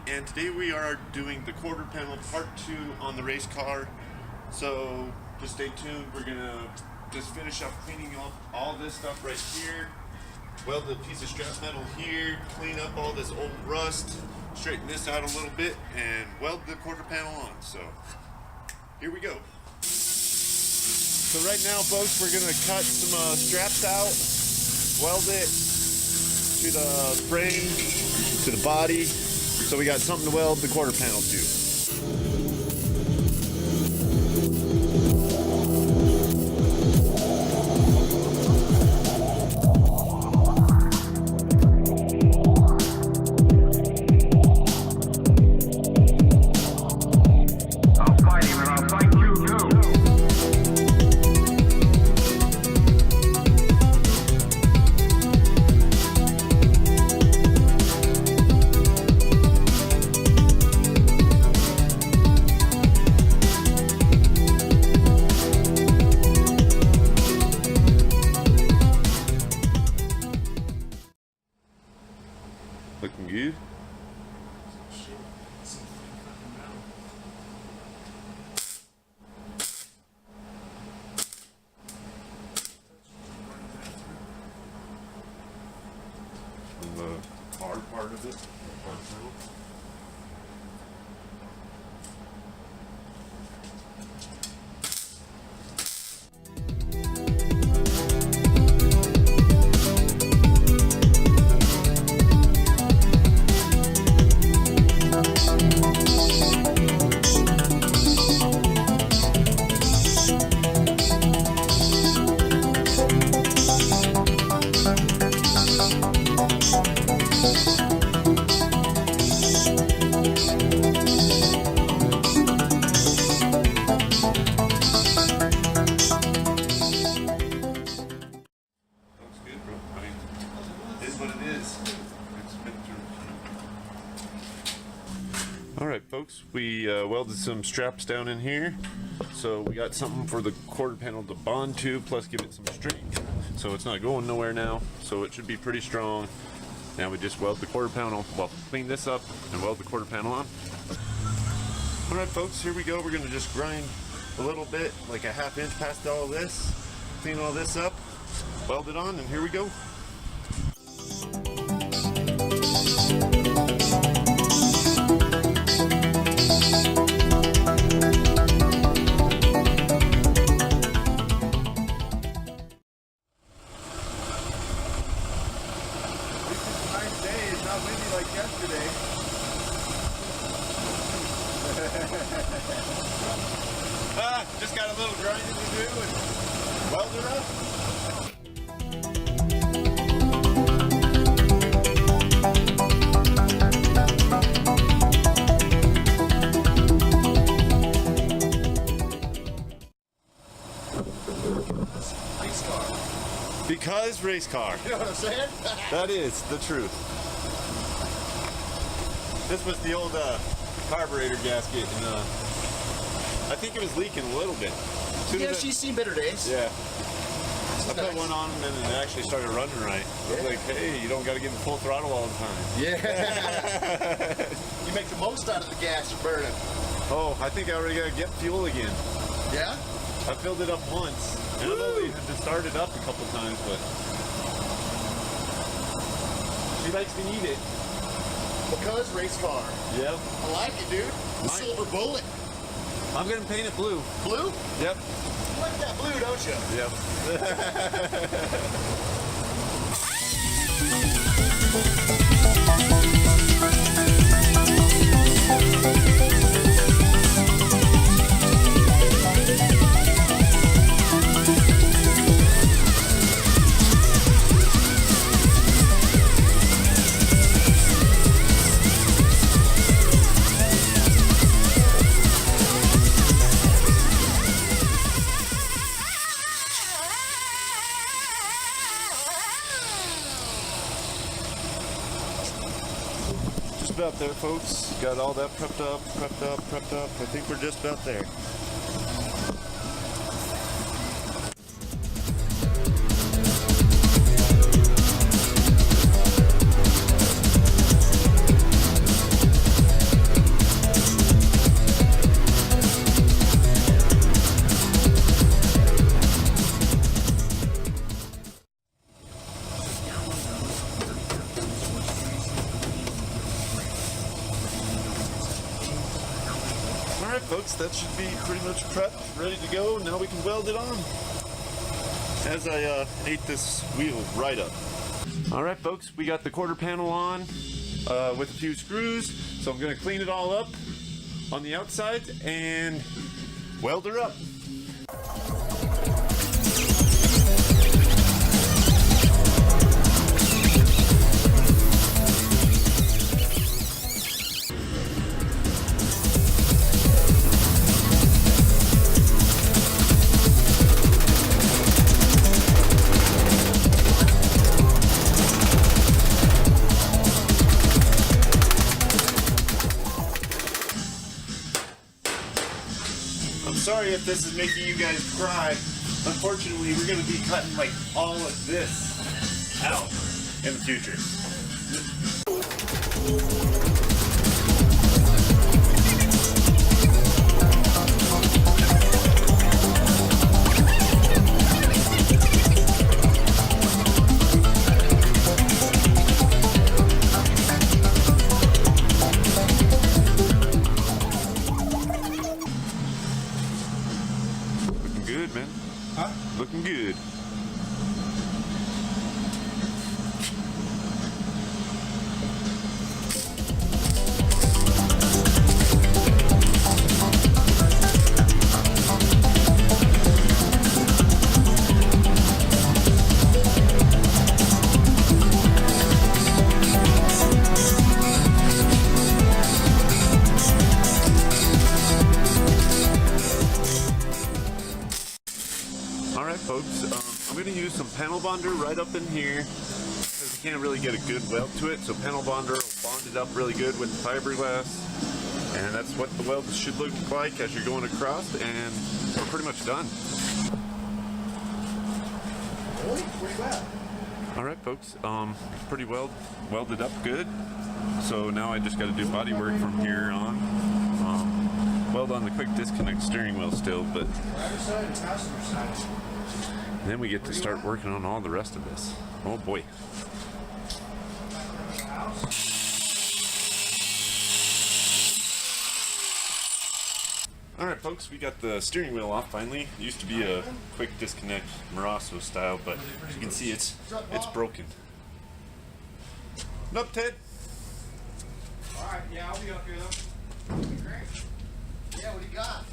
and today we are doing the quarter panel part 2 on the race car. So just stay tuned. We're gonna just finish up cleaning up all this stuff right here, weld a piece of strap metal here, clean up all this old rust, straighten this out a little bit, and weld the quarter panel on. So here we go. So right now, folks, we're gonna cut some straps out, weld it to the frame, to the body, so we got something to weld the quarter panel to. Looking good. And the hard part of it. Alright folks, we welded some straps down in here, so we got something for the quarter panel to bond to, plus give it some strength, so it's not going nowhere now, so it should be pretty strong. Now we just weld the quarter panel, well, clean this up and weld the quarter panel on. Alright folks, here we go. We're going to just grind a little bit, like a ½ inch past all of this, clean all this up, weld it on, and here we go. Not windy like yesterday. Just got a little grinding to do and weld it up. Race car. Because race car. You know what I'm saying? That is the truth. This was the old carburetor gasket, and I think it was leaking a little bit. Yeah, she's seen better days. Yeah. I put one on and it actually started running right. I was like, hey, you don't got to give it full throttle all the time. Yeah. You make the most out of the gas you're burning. Oh, I think I already got to get fuel again. Yeah? I filled it up once. And I've only had to start it up a couple times, but she likes to eat it. Because race car. Yep. I like it, dude. The silver bullet. I'm gonna paint it blue. Blue? Yep. You like that blue, don't you? About there, folks. Got all that prepped up. I think we're just about there. folks, that should be pretty much prepped, ready to go. Now we can weld it on. As I ate this wheel right up. Alright folks, we got the quarter panel on with a few screws. So I'm going to clean it all up on the outside and weld her up. Sorry if this is making you guys cry. Unfortunately, we're going to be cutting like all of this out in the future. Good, man. Huh? Looking good. Folks, I'm going to use some panel bonder right up in here because we can't really get a good weld to it, so panel bonder will bond it up really good with the fiberglass, and that's what the weld should look like as you're going across, and we're pretty much done. Really? Where you at? Alright folks, pretty welded up good, so now I just got to do body work from here on. Weld on the quick disconnect steering wheel still, but Driver's side and passenger side. then we get to start working on all the rest of this. Oh boy. Alright folks, we got the steering wheel off finally. It used to be a quick disconnect Marasso style, but as you can see it's broken. What up, Ted? Alright, yeah, I'll be up here though. Great. Yeah, what do you got?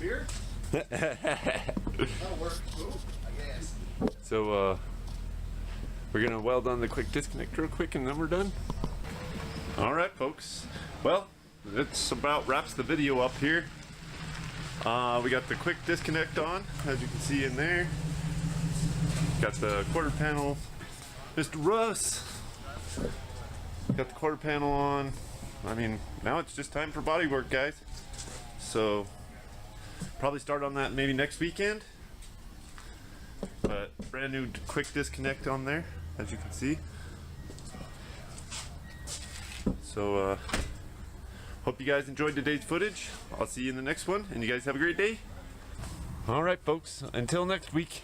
Beer? That'll work. Ooh, I guess. So, we're gonna weld on the quick disconnect real quick and then we're done. Alright folks, well, that's about wraps the video up here. We got the quick disconnect on, as you can see in there. Got the quarter panel, Mr. Russ. Got the quarter panel on. I mean, now it's just time for body work, guys. So, probably start on that maybe next weekend. But brand new quick disconnect on there, as you can see. So, hope you guys enjoyed today's footage. I'll see you in the next one, and you guys have a great day. Alright folks, until next week.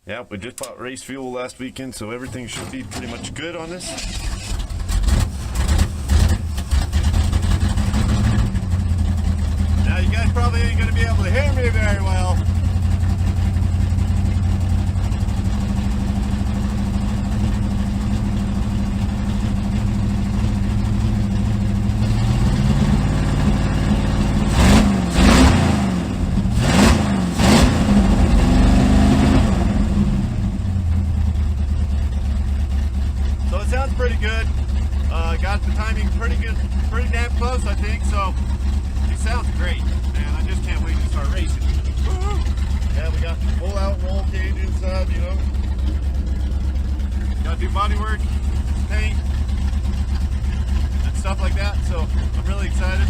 Yeah, we just bought race fuel last weekend, so everything should be pretty much good on this. Now you guys probably ain't gonna be able to hear me very well. So it sounds pretty good. Got the timing pretty good, pretty damn close, I think. So it sounds great, man. I just can't wait to start racing. Woo-hoo. Yeah, we got full out roll cage inside, you know. Got to do body work, paint, and stuff like that. So I'm really excited.